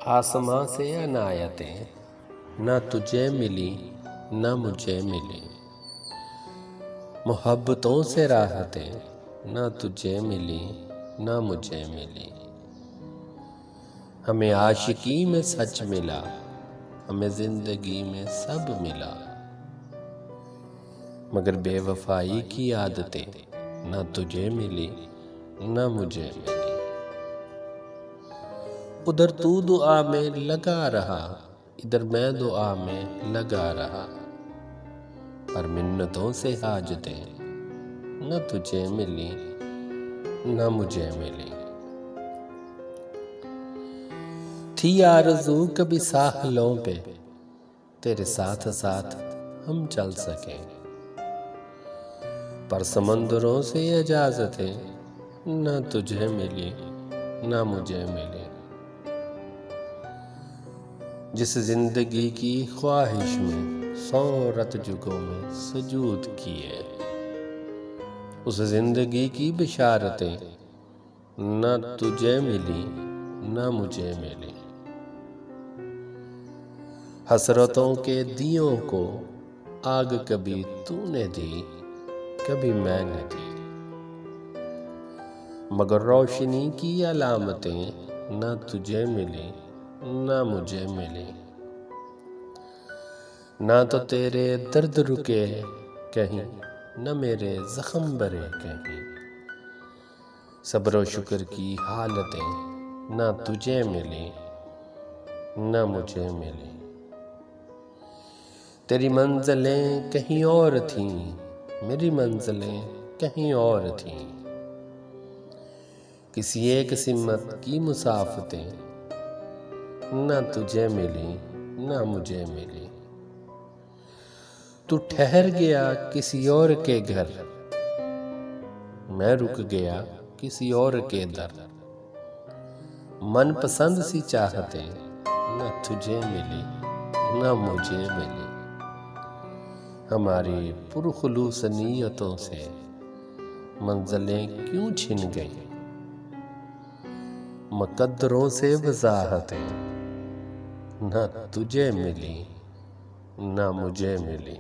آسماں سے عنایتیں نہ تجھے ملی نہ مجھے ملی، محبتوں سے راحتیں نہ تجھے ملی نہ مجھے ملی، ہمیں عاشقی میں سچ ملا، ہمیں زندگی میں سب ملا، مگر بے وفائی کی عادتیں نہ تجھے ملی نہ مجھے ملی۔ ادھر تو دعا میں لگا رہا، ادھر میں دعا میں لگا رہا، پر منتوں سے حاجتیں نہ تجھے ملی نہ مجھے ملی۔ تھی آرزو کبھی ساحلوں پہ تیرے ساتھ ساتھ ہم چل سکیں، پر سمندروں سے اجازتیں نہ تجھے ملی نہ مجھے ملی۔ جس زندگی کی خواہش میں 100 رت جگوں میں سجود کیے، اس زندگی کی بشارتیں نہ تجھے ملی نہ مجھے ملی۔ حسرتوں کے دیوں کو آگ کبھی تو نے دی کبھی میں نے دی، مگر روشنی کی علامتیں نہ تجھے ملی نہ مجھے ملی۔ نہ تو تیرے درد رکے کہیں نہ میرے زخم بھرے کہیں، صبر و شکر کی حالتیں نہ تجھے ملی نہ مجھے ملی۔ تیری منزلیں کہیں اور تھیں، میری منزلیں کہیں اور تھیں، کسی ایک سمت کی مسافتیں نہ تجھے ملی نہ مجھے ملی۔ تو ٹھہر گیا کسی اور کے گھر، میں رک گیا کسی اور کے در، من پسند سی چاہتیں نہ تجھے ملی نہ مجھے ملی۔ ہماری پرخلوص نیتوں سے منزلیں کیوں چھن گئیں، مقدروں سے وضاحتیں نہ تجھے ملی نہ مجھے ملی۔